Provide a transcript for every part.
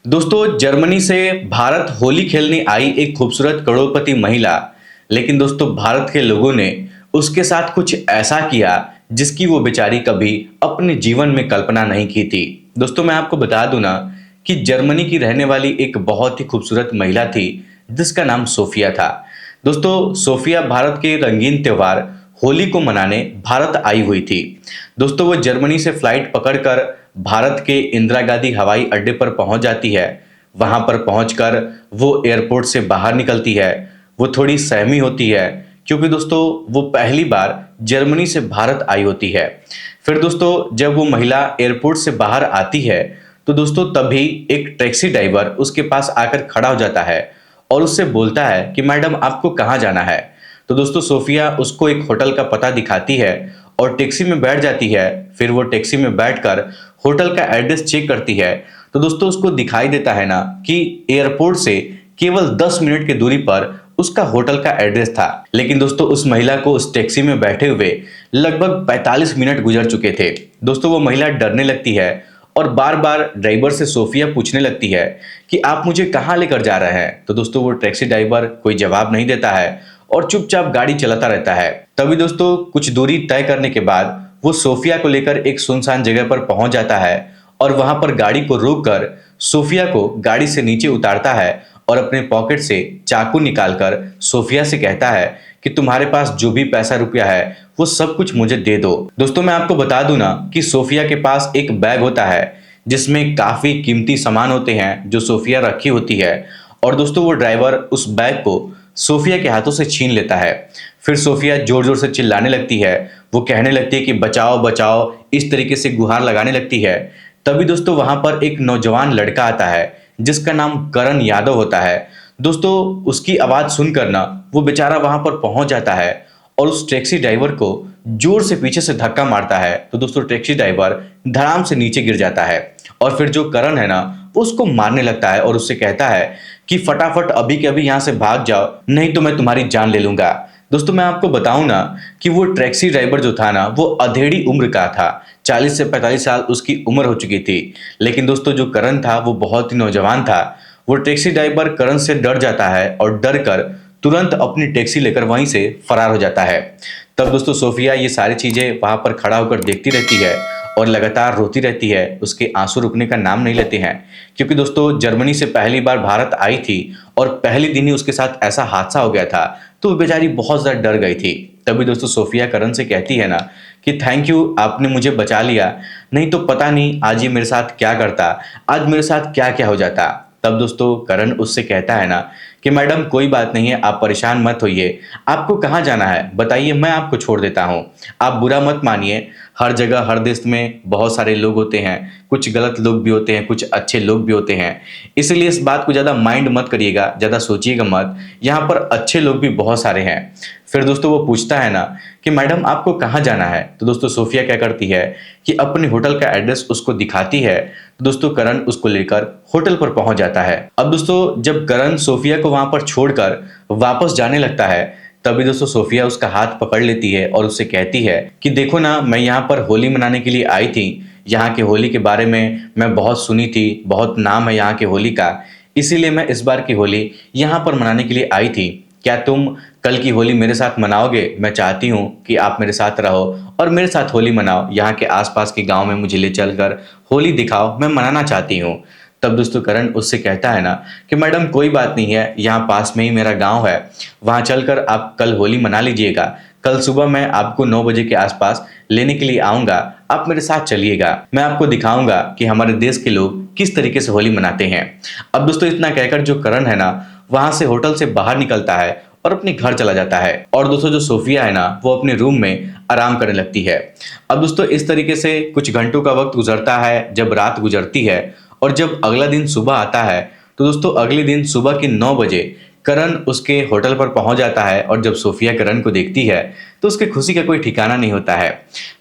दोस्तों जर्मनी से भारत होली खेलने आई एक खूबसूरत करोड़पति महिला। लेकिन दोस्तों भारत के लोगों ने उसके साथ कुछ ऐसा किया जिसकी वो बेचारी कभी अपने जीवन में कल्पना नहीं की थी। दोस्तों मैं आपको बता दूं ना कि जर्मनी की रहने वाली एक बहुत ही खूबसूरत महिला थी जिसका नाम सोफिया था। दोस्तों सोफिया भारत के रंगीन त्योहार होली को मनाने भारत आई हुई थी। दोस्तों वो जर्मनी से फ्लाइट पकड़कर भारत के इंदिरा गांधी हवाई अड्डे पर पहुंच जाती है। वहां पर पहुंचकर वो एयरपोर्ट से बाहर निकलती है। वो थोड़ी सहमी होती है क्योंकि दोस्तों वो पहली बार जर्मनी से भारत आई होती है। फिर दोस्तों जब वो महिला एयरपोर्ट से बाहर आती है तो दोस्तों तभी एक टैक्सी ड्राइवर उसके पास आकर खड़ा हो जाता है और उससे बोलता है कि मैडम आपको कहाँ जाना है। तो दोस्तों सोफिया उसको एक होटल का पता दिखाती है और टैक्सी में बैठ जाती है। फिर वो टैक्सी में बैठकर होटल का एड्रेस चेक करती है तो दोस्तों उसको दिखाई देता है ना कि एयरपोर्ट से केवल 10 मिनट की दूरी पर उसका होटल का एड्रेस था। लेकिन दोस्तों उस महिला को उस टैक्सी में बैठे हुए लगभग 45 मिनट गुजर चुके थे। दोस्तों वो महिला डरने लगती है और बार बार ड्राइवर से सोफिया पूछने लगती है कि आप मुझे कहाँ लेकर जा रहे हैं। तो दोस्तों वो टैक्सी ड्राइवर कोई जवाब नहीं देता है और चुपचाप गाड़ी चलाता रहता है। तभी दोस्तों कुछ दूरी तय करने के बाद वो सोफिया को लेकर एक सुनसान जगह पर पहुंच जाता है और वहां पर गाड़ी को रोककर सोफिया को गाड़ी से नीचे उतारता है और अपने पॉकेट से चाकू निकालकर सोफिया से कहता है कि तुम्हारे पास जो भी पैसा रुपया है वो सब कुछ मुझे दे दो। दोस्तों मैं आपको बता दूं ना कि सोफिया के पास एक बैग होता है जिसमें काफी कीमती सामान होते हैं जो सोफिया रखी होती है। और दोस्तों वो ड्राइवर उस बैग को सोफिया के हाथों से छीन लेता है। फिर सोफिया जोर जोर से चिल्लाने लगती है। वो कहने लगती है कि बचाओ बचाओ, इस तरीके से गुहार लगाने लगती है। तभी दोस्तों वहां पर एक नौजवान लड़का आता है जिसका नाम करण यादव होता है। दोस्तों उसकी आवाज सुनकर ना वो बेचारा वहां पर पहुंच जाता है और उस टैक्सी ड्राइवर को जोर से पीछे से धक्का मारता है। तो दोस्तों टैक्सी ड्राइवर धड़ाम से नीचे गिर जाता है और फिर जो करण है ना वो उसको मारने लगता है और उससे कहता है कि फटाफट अभी के अभी यहाँ से भाग जाओ, नहीं तो मैं तुम्हारी जान ले लूंगा। दोस्तों मैं आपको बताऊं ना कि वो टैक्सी ड्राइवर जो था ना वो अधेड़ी उम्र का था। 40 से 45 साल उसकी उम्र हो चुकी थी। लेकिन दोस्तों जो करण था वो बहुत ही नौजवान था। वो टैक्सी ड्राइवर करण से डर जाता है और डर कर तुरंत अपनी टैक्सी लेकर वहीं से फरार हो जाता है। तब दोस्तों सोफिया ये सारी चीजें वहां पर खड़ा होकर देखती रहती है और लगातार रोती रहती है। उसके आंसू रुकने का नाम नहीं लेते हैं क्योंकि दोस्तों जर्मनी से पहली बार भारत आई थी और पहले दिन ही उसके साथ ऐसा हादसा हो गया था तो वो बेचारी बहुत ज़्यादा डर गई थी। तभी दोस्तों सोफिया करण से कहती है ना कि थैंक यू, आपने मुझे बचा लिया, नहीं तो पता नहीं आज ये मेरे साथ क्या करता, आज मेरे साथ क्या क्या हो जाता। तब दोस्तों करण उससे कहता है ना कि मैडम कोई बात नहीं है, आप परेशान मत होइए, आपको कहाँ जाना है बताइए, मैं आपको छोड़ देता हूँ। आप बुरा मत मानिए, हर जगह हर देश में बहुत सारे लोग होते हैं, कुछ गलत लोग भी होते हैं, कुछ अच्छे लोग भी होते हैं, इसलिए इस बात को ज़्यादा माइंड मत करिएगा, ज़्यादा सोचिएगा मत, यहाँ पर अच्छे लोग भी बहुत सारे हैं। फिर दोस्तों वो पूछता है ना कि मैडम आपको कहाँ जाना है। तो दोस्तों सोफिया क्या करती है कि अपने होटल का एड्रेस उसको दिखाती है। तो दोस्तों करण उसको लेकर होटल पर पहुंच जाता है। अब दोस्तों जब करण सोफिया को वहां पर छोड़कर वापस जाने लगता है तभी दोस्तों सोफिया उसका हाथ पकड़ लेती है और उससे कहती है कि देखो ना, मैं यहाँ पर होली मनाने के लिए आई थी, यहाँ के होली के बारे में मैं बहुत सुनी थी, बहुत नाम है यहाँ के होली का, इसीलिए मैं इस बार की होली यहाँ पर मनाने के लिए आई थी। क्या तुम कल की होली मेरे साथ मनाओगे? मैं चाहती हूँ कि आप मेरे साथ रहो और मेरे साथ होली मनाओ, यहाँ के आसपास के गांव में मुझे ले चलकर होली दिखाओ, मैं मनाना चाहती हूँ। तब दोस्तों करण उससे कहता है ना कि मैडम कोई बात नहीं है, यहाँ पास में ही मेरा गांव है, वहाँ चलकर आप कल होली मना लीजिएगा, कल सुबह मैं आपको 9 बजे के आसपास लेने के लिए आऊँगा, आप मेरे साथ चलिएगा, मैं आपको दिखाऊंगा कि हमारे देश के लोग किस तरीके से होली मनाते हैं। अब दोस्तों इतना कहकर जो करण है ना वहां से होटल से बाहर निकलता है और अपने घर चला जाता है। और दोस्तों जो सोफिया है ना वो अपने रूम में आराम करने लगती है। अब दोस्तों इस तरीके से कुछ घंटों का वक्त गुजरता है, जब रात गुजरती है और जब अगला दिन सुबह आता है तो दोस्तों अगले दिन सुबह के 9 बजे करण उसके होटल पर पहुंच जाता है और जब सोफिया करण को देखती है तो उसके खुशी का कोई ठिकाना नहीं होता है।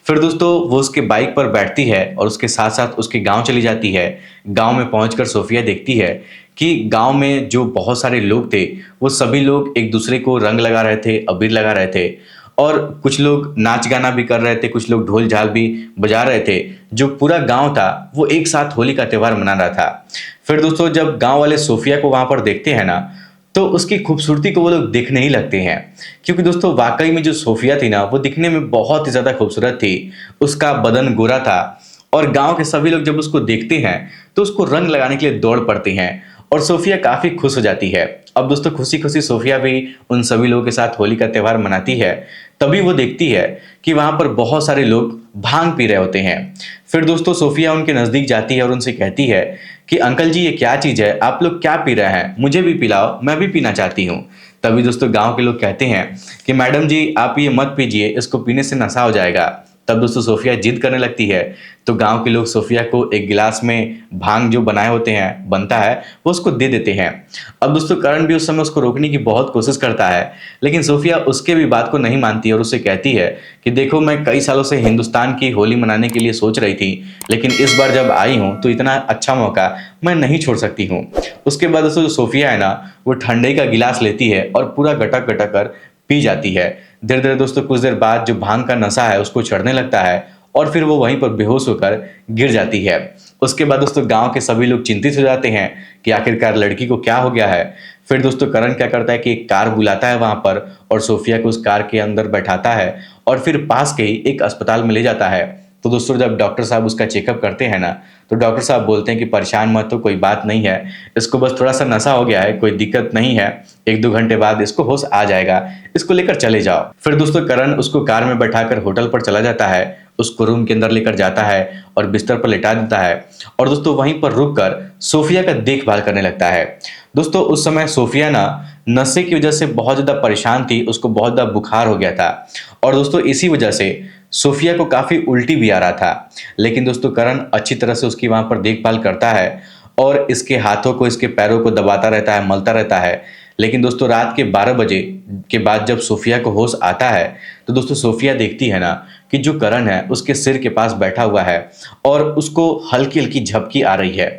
फिर दोस्तों वो उसके बाइक पर बैठती है और उसके साथ साथ उसके गांव चली जाती है। गांव में पहुंचकर सोफिया देखती है कि गांव में जो बहुत सारे लोग थे वो सभी लोग एक दूसरे को रंग लगा रहे थे, अबीर लगा रहे थे और कुछ लोग नाच गाना भी कर रहे थे, कुछ लोग ढोल झाल भी बजा रहे थे। जो पूरा गांव था वो एक साथ होली का त्यौहार मना रहा था। फिर दोस्तों जब गांव वाले सोफिया को वहां पर देखते हैं ना, तो उसकी खूबसूरती को वो लोग देखने ही लगते हैं, क्योंकि दोस्तों वाकई में जो सोफिया थी ना वो दिखने में बहुत ही ज्यादा खूबसूरत थी। उसका बदन गोरा था और गांव के सभी लोग जब उसको देखते हैं तो उसको रंग लगाने के लिए दौड़ पड़ते हैं और सोफिया काफी खुश हो जाती है। अब दोस्तों खुशी खुशी सोफिया भी उन सभी लोगों के साथ होली का त्योहार मनाती है। तभी वो देखती है कि वहां पर बहुत सारे लोग भांग पी रहे होते हैं। फिर दोस्तों सोफिया उनके नजदीक जाती है और उनसे कहती है कि अंकल जी ये क्या चीज है, आप लोग क्या पी रहे हैं, मुझे भी पिलाओ, मैं भी पीना चाहती हूँ। तभी दोस्तों गांव के लोग कहते हैं कि मैडम जी आप ये मत पीजिए, इसको पीने से नशा हो जाएगा। तब दोस्तों सोफिया जिद करने लगती है, तो गांव के लोग सोफिया को एक गिलास में भांग जो बनाए होते हैं बनता है वो उसको दे देते हैं। अब दोस्तों करण भी उस समय उसको रोकने की बहुत कोशिश करता है, लेकिन सोफिया उसके भी बात को नहीं मानती और उससे कहती है कि देखो मैं कई सालों से हिंदुस्तान की होली मनाने के लिए सोच रही थी, लेकिन इस बार जब आई हूँ तो इतना अच्छा मौका मैं नहीं छोड़ सकती हूँ। उसके बाद दोस्तों जो सोफिया है ना वो ठंडे का गिलास लेती है और पूरा गटक गटक कर पी जाती है। धीरे धीरे दोस्तों कुछ देर बाद जो भांग का नशा है उसको चढ़ने लगता है और फिर वो वहीं पर बेहोश होकर गिर जाती है। उसके बाद दोस्तों गांव के सभी लोग चिंतित हो जाते हैं कि आखिरकार लड़की को क्या हो गया है। फिर दोस्तों करण क्या करता है कि एक कार बुलाता है वहां पर और सोफिया को उस कार के अंदर बैठाता है और फिर पास के ही एक अस्पताल में ले जाता है। तो दोस्तों जब डॉक्टर साहब उसका चेकअप करते हैं ना, तो डॉक्टर साहब बोलते हैं कि परेशान मत हो, कोई बात नहीं है, इसको बस थोड़ा सा नशा हो गया है, कोई दिक्कत नहीं है, 1-2 घंटे बाद इसको होश आ जाएगा, इसको लेकर चले जाओ। फिर दोस्तों करण उसको कार में बैठाकर होटल पर चला जाता है, उसको रूम के अंदर लेकर जाता है और बिस्तर पर लेटा देता है और दोस्तों वहीं पर रुककर सोफिया का देखभाल करने लगता है। दोस्तों उस समय सोफिया ना नशे की वजह से बहुत ज्यादा परेशान थी, उसको बहुत ज्यादा बुखार हो गया था और दोस्तों इसी वजह से सोफिया को काफी उल्टी भी आ रहा था। लेकिन दोस्तों करण अच्छी तरह से उसकी वहां पर देखभाल करता है और इसके हाथों को इसके पैरों को दबाता रहता है, मलता रहता है। लेकिन दोस्तों रात के 12 बजे के बाद जब सोफिया को होश आता है, तो दोस्तों सोफिया देखती है ना कि जो करण है उसके सिर के पास बैठा हुआ है और उसको हल्की हल्की झपकी आ रही है।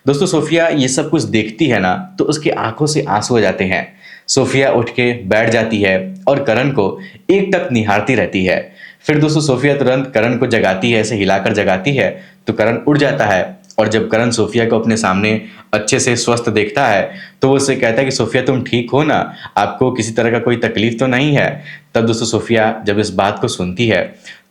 दोस्तों सोफिया ये सब कुछ देखती है ना तो उसकी आंखों से आंसू आ जाते हैं। सोफिया उठ के बैठ जाती है और करण को एकटक निहारती रहती है। फिर दोस्तों सोफिया तुरंत करण को जगाती है, ऐसे हिलाकर जगाती है, तो करण उठ जाता है और जब करण सोफिया को अपने सामने अच्छे से स्वस्थ देखता है तो वो उससे कहता है कि सोफिया तुम ठीक हो ना, आपको किसी तरह का कोई तकलीफ तो नहीं है। तब दोस्तों सोफिया जब इस बात को सुनती है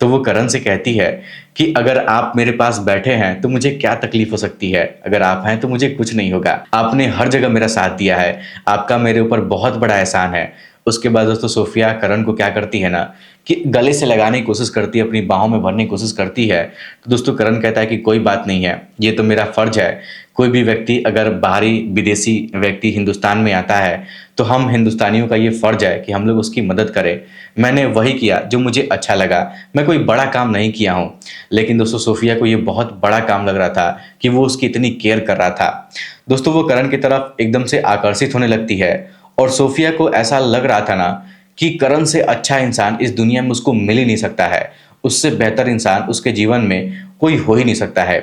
तो वो करण से कहती है कि अगर आप मेरे पास बैठे हैं तो मुझे क्या तकलीफ हो सकती है, अगर आप हैं तो मुझे कुछ नहीं होगा, आपने हर जगह मेरा साथ दिया है, आपका मेरे ऊपर बहुत बड़ा एहसान है। उसके बाद दोस्तों सोफिया करण को क्या करती है ना कि गले से लगाने की कोशिश करती है, अपनी बाहों में भरने की कोशिश करती है। तो दोस्तों करण कहता है कि कोई बात नहीं है, ये तो मेरा फर्ज है, कोई भी व्यक्ति अगर बाहरी विदेशी व्यक्ति हिंदुस्तान में आता है तो हम हिंदुस्तानियों का ये फर्ज है कि हम लोग उसकी मदद करें। मैंने वही किया जो मुझे अच्छा लगा, मैं कोई बड़ा काम नहीं किया हूँ। लेकिन दोस्तों सोफिया को ये बहुत बड़ा काम लग रहा था कि वो उसकी इतनी केयर कर रहा था। दोस्तों वो करण की तरफ एकदम से आकर्षित होने लगती है और सोफिया को ऐसा लग रहा था ना कि करण से अच्छा इंसान इस दुनिया में उसको मिल ही नहीं सकता है, उससे बेहतर इंसान उसके जीवन में कोई हो ही नहीं सकता है।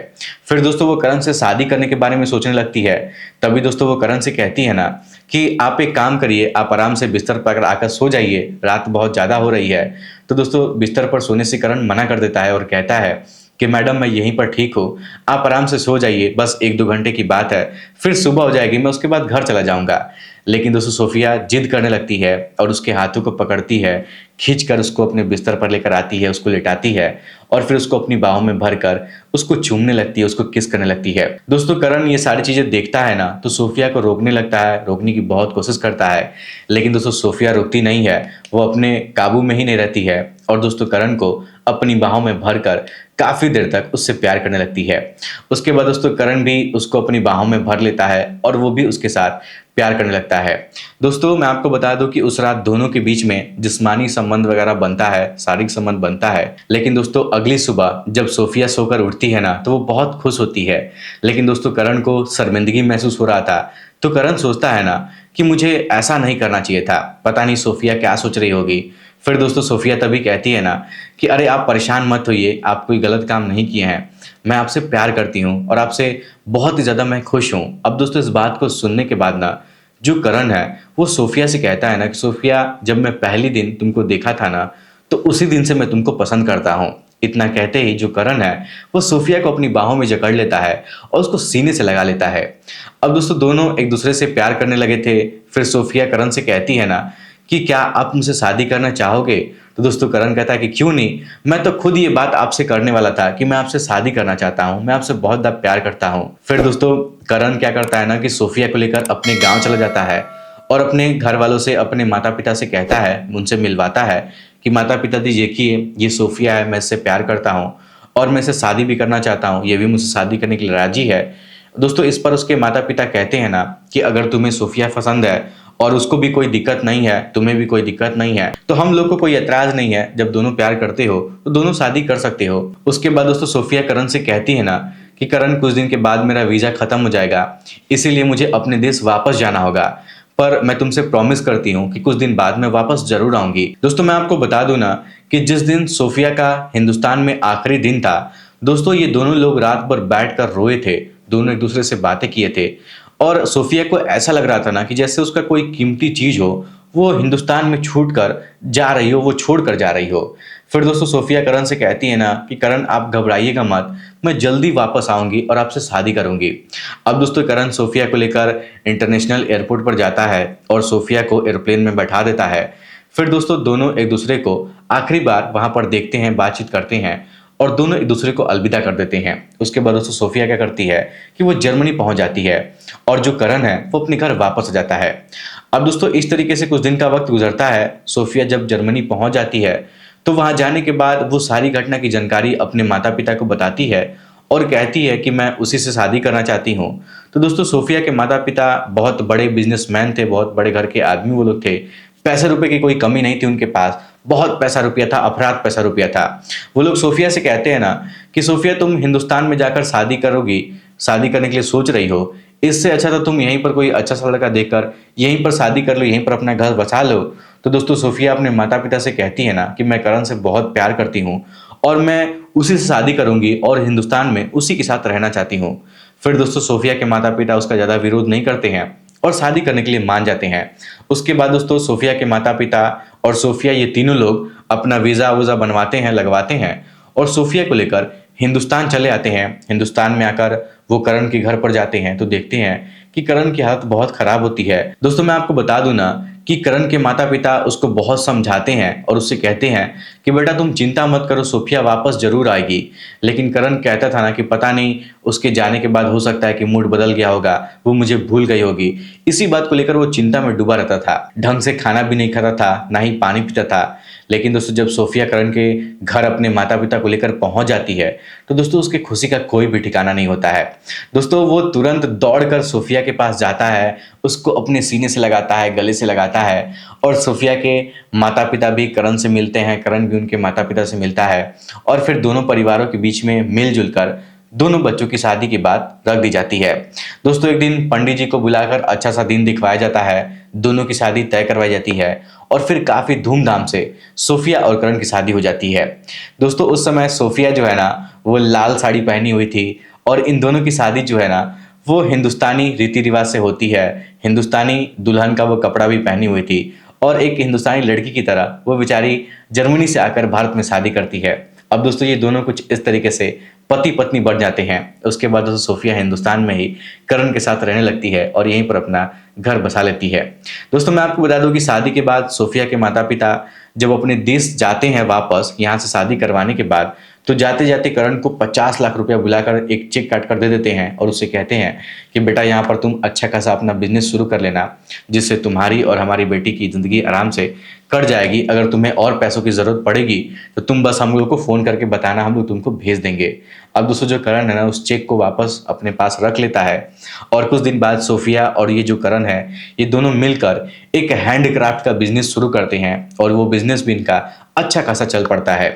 फिर दोस्तों वो करण से शादी करने के बारे में सोचने लगती है। तभी दोस्तों वो करण से कहती है ना कि आप एक काम करिए, आप आराम से बिस्तर पर आकर सो जाइए, रात बहुत ज़्यादा हो रही है। तो दोस्तों बिस्तर पर सोने से करण मना कर देता है और कहता है कि मैडम मैं यहीं पर ठीक हूँ, आप आराम से सो जाइए, बस 1-2 घंटे की बात है, फिर सुबह हो जाएगी, मैं उसके बाद घर चला जाऊंगा। लेकिन दोस्तों सोफिया जिद करने लगती है और उसके हाथों को पकड़ती है, खींचकर उसको अपने बिस्तर पर लेकर आती है, उसको लेटाती है और फिर उसको अपनी बाहों में भरकर उसको चूमने लगती है, उसको किस करने लगती है। दोस्तों करण ये सारी चीजें देखता है ना तो सोफिया को रोकने लगता है, रोकने की बहुत कोशिश करता है, लेकिन दोस्तों सोफिया रुकती नहीं है, वो अपने काबू में ही नहीं रहती है और दोस्तों करण को अपनी बाहों में भरकर काफी देर तक उससे प्यार करने लगती है। उसके बाद दोस्तों करण भी उसको अपनी बाहों में भर लेता है और वो भी उसके साथ प्यार करने लगता है। दोस्तों मैं आपको बता दूं कि उस रात दोनों के बीच में जिस्मानी संबंध वगैरह बनता है, शारीरिक संबंध बनता है। लेकिन दोस्तों अगली सुबह जब सोफिया सोकर उठती है ना तो वो बहुत खुश होती है। लेकिन दोस्तों करण को शर्मिंदगी महसूस हो रहा था, तो करण सोचता है ना कि मुझे ऐसा नहीं करना चाहिए था, पता नहीं सोफिया क्या सोच रही होगी। फिर दोस्तों सोफिया तभी कहती है ना कि अरे आप परेशान मत होइए, आप कोई गलत काम नहीं किए हैं, मैं आपसे प्यार करती हूँ और आपसे बहुत ही ज़्यादा मैं खुश हूँ। अब दोस्तों इस बात को सुनने के बाद ना जो करण है वो सोफिया से कहता है ना कि सोफिया जब मैं पहली दिन तुमको देखा था ना तो उसी दिन से मैं तुमको पसंद करता हूँ, इतना कहते ही जो करण है वो सोफिया को अपनी बाहों में जकड़ लेता है और उसको सीने से लगा लेता है। अब दोस्तों दोनों एक दूसरे से प्यार करने लगे थे। फिर सोफिया करण से कहती है ना कि क्या आप मुझसे शादी करना चाहोगे? तो दोस्तों करण कहता है कि क्यों नहीं, मैं तो खुद ये बात आपसे करने वाला था कि मैं आपसे शादी करना चाहता हूँ, मैं आपसे बहुत ज़्यादा प्यार करता हूँ। फिर दोस्तों करण क्या करता है ना कि सोफिया को लेकर अपने गाँव चला जाता है और अपने घर वालों से, अपने माता पिता से कहता है, उनसे मिलवाता है कि माता पिता जी देखिए ये सोफिया है, मैं इससे प्यार करता हूँ और मैं इससे शादी भी करना चाहता हूँ, ये भी मुझसे शादी करने के लिए राजी है। दोस्तों इस पर उसके माता पिता कहते हैं ना कि अगर तुम्हें सोफिया पसंद है और उसको भी कोई दिक्कत नहीं है, तुम्हें भी कोई दिक्कत नहीं है, तो हम लोग को कोई एतराज नहीं है। जब दोनों प्यार करते हो तो दोनों शादी कर सकते हो। उसके बाद दोस्तों सोफिया करण से कहती है ना कि करण कुछ दिन के बाद मेरा वीजा खत्म हो जाएगा, इसीलिए मुझे अपने देश वापस जाना होगा, पर मैं तुमसे प्रॉमिस करती हूँ कि कुछ दिन बाद मैं वापस जरूर आऊंगी। दोस्तों मैं आपको बता दूं ना कि जिस दिन सोफिया का हिंदुस्तान में आखिरी दिन था, दोस्तों ये दोनों लोग रात भर बैठकर रोए थे, दोनों एक दूसरे से बातें किए थे और सोफिया को ऐसा लग रहा था ना कि जैसे उसका कोई कीमती चीज हो वो हिंदुस्तान में छूट कर जा रही हो, वो छोड़ कर जा रही हो। फिर दोस्तों सोफिया करण से कहती है ना कि करण आप घबराइएगा मत, मैं जल्दी वापस आऊंगी और आपसे शादी करूंगी। अब दोस्तों करण सोफिया को लेकर इंटरनेशनल एयरपोर्ट पर जाता है और सोफिया को एयरप्लेन में बैठा देता है। फिर दोस्तों दोनों एक दूसरे को आखिरी बार वहां पर देखते हैं, बातचीत करते हैं और दोनों एक दूसरे को अलविदा कर देते हैं। उसके बाद दोस्तों सोफिया क्या करती है कि वो जर्मनी पहुंच जाती है और जो करण है वो अपने घर वापस आ जाता है। अब दोस्तों इस तरीके से कुछ दिन का वक्त गुजरता है। सोफिया जब जर्मनी पहुंच जाती है तो वहां जाने के बाद वो सारी घटना की जानकारी अपने माता पिता को बताती है और कहती है कि मैं उसी से शादी करना चाहती हूँ। तो दोस्तों सोफिया के माता पिता बहुत बड़े बिजनेसमैन थे, बहुत बड़े घर के आदमी वो लोग थे, पैसे रुपए की कोई कमी नहीं थी उनके पास, बहुत पैसा रुपया था, अफरात पैसा रुपया था। वो लोग सोफिया से कहते हैं ना कि सोफिया तुम हिंदुस्तान में जाकर शादी करोगी, शादी करने के लिए सोच रही हो, इससे अच्छा तो तुम यहीं पर कोई अच्छा सा लड़का देखकर यहीं पर शादी कर लो, यहीं पर अपना घर बसा लो। तो दोस्तों सोफिया अपने माता पिता से कहती है ना कि मैं करण से बहुत प्यार करती हूँ और मैं उसी से शादी करूंगी और हिंदुस्तान में उसी के साथ रहना चाहती हूँ। फिर दोस्तों सोफिया के माता पिता उसका ज़्यादा विरोध नहीं करते हैं और शादी करने के लिए मान जाते हैं। उसके बाद दोस्तों सोफिया के माता पिता और सोफिया ये तीनों लोग अपना वीज़ा वूज़ा बनवाते हैं, लगवाते हैं और सोफिया को लेकर हिंदुस्तान चले आते हैं। हिंदुस्तान में आकर वो करण के घर पर जाते हैं तो देखते हैं कि करण की हालत बहुत खराब होती है। दोस्तों मैं आपको बता दूं ना कि करण के माता पिता उसको बहुत समझाते हैं और उससे कहते हैं कि बेटा तुम चिंता मत करो, सोफिया वापस जरूर आएगी। लेकिन करण कहता था ना कि पता नहीं उसके जाने के बाद हो सकता है कि मूड बदल गया होगा, वो मुझे भूल गई होगी। इसी बात को लेकर वो चिंता में डूबा रहता था, ढंग से खाना भी नहीं खाता था, ना ही पानी पीता था। लेकिन दोस्तों जब सोफिया करण के घर अपने माता पिता को लेकर पहुंच जाती है तो दोस्तों उसकी खुशी का कोई भी ठिकाना नहीं होता है। दोस्तों वो तुरंत दौड़कर सोफिया के पास जाता है, उसको अपने सीने से लगाता है, गले से लगाता है और सोफिया के माता पिता भी करण से मिलते हैं, करण भी उनके माता पिता से मिलता है और फिर दोनों परिवारों के बीच में मिलजुल कर दोनों बच्चों की शादी की बात रख दी जाती है। दोस्तों एक दिन पंडित जी को बुलाकर अच्छा सा दिन दिखवाया जाता है, दोनों की शादी तय करवाई जाती है और फिर काफी धूमधाम से सोफिया और करण की शादी हो जाती है। दोस्तों उस समय सोफिया जो है ना वो लाल साड़ी पहनी हुई थी और इन दोनों की शादी जो है ना वो हिंदुस्तानी रीति रिवाज से होती है। हिंदुस्तानी दुल्हन का वो कपड़ा भी पहनी हुई थी और एक हिंदुस्तानी लड़की की तरह वो बेचारी जर्मनी से आकर भारत में शादी करती है। अब दोस्तों ये दोनों कुछ इस तरीके से पति पत्नी बन जाते हैं। उसके बाद दोस्तों सोफिया हिंदुस्तान में ही करण के साथ रहने लगती है और यहीं पर अपना घर बसा लेती है। दोस्तों मैं आपको बता दूं कि शादी के बाद सोफिया के माता पिता जब अपने देश जाते हैं वापस यहाँ से शादी करवाने के बाद, तो जाते जाते करण को 50 लाख रुपया बुलाकर एक चेक काट कर दे देते हैं और उससे कहते हैं कि बेटा यहाँ पर तुम अच्छा खासा अपना बिजनेस शुरू कर लेना, जिससे तुम्हारी और हमारी बेटी की जिंदगी आराम से कट जाएगी। अगर तुम्हें और पैसों की जरूरत पड़ेगी तो तुम बस हम लोग को फोन करके बताना, हम लोग तुमको भेज देंगे। अब दोस्तों जो करण है ना उस चेक को वापस अपने पास रख लेता है और कुछ दिन बाद सोफिया और ये जो करण है ये दोनों मिलकर एक हैंडक्राफ्ट का बिजनेस शुरू करते हैं और वो बिजनेस भी इनका अच्छा खासा चल पड़ता है।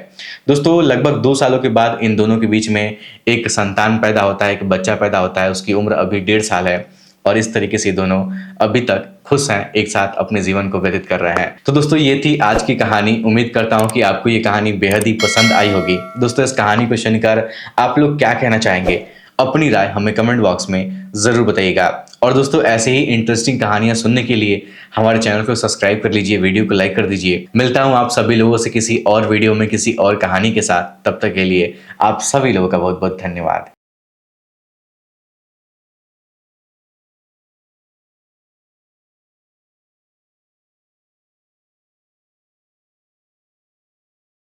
दोस्तों लगभग 2 सालों के बाद इन दोनों के बीच में एक संतान पैदा होता है, एक बच्चा पैदा होता है, उसकी उम्र अभी 1.5 साल है और इस तरीके से दोनों अभी तक खुश हैं, एक साथ अपने जीवन को व्यतीत कर रहे हैं। तो दोस्तों ये थी आज की कहानी। उम्मीद करता हूं कि आपको ये कहानी बेहद ही पसंद आई होगी। दोस्तों इस कहानी को सुनकर आप लोग क्या कहना चाहेंगे, अपनी राय हमें कमेंट बॉक्स में जरूर बताइएगा और दोस्तों ऐसे ही इंटरेस्टिंग कहानियां सुनने के लिए हमारे चैनल को सब्सक्राइब कर लीजिए, वीडियो को लाइक कर दीजिए। मिलता हूं आप सभी लोगों से किसी और वीडियो में किसी और कहानी के साथ। तब तक के लिए आप सभी लोगों का बहुत बहुत धन्यवाद।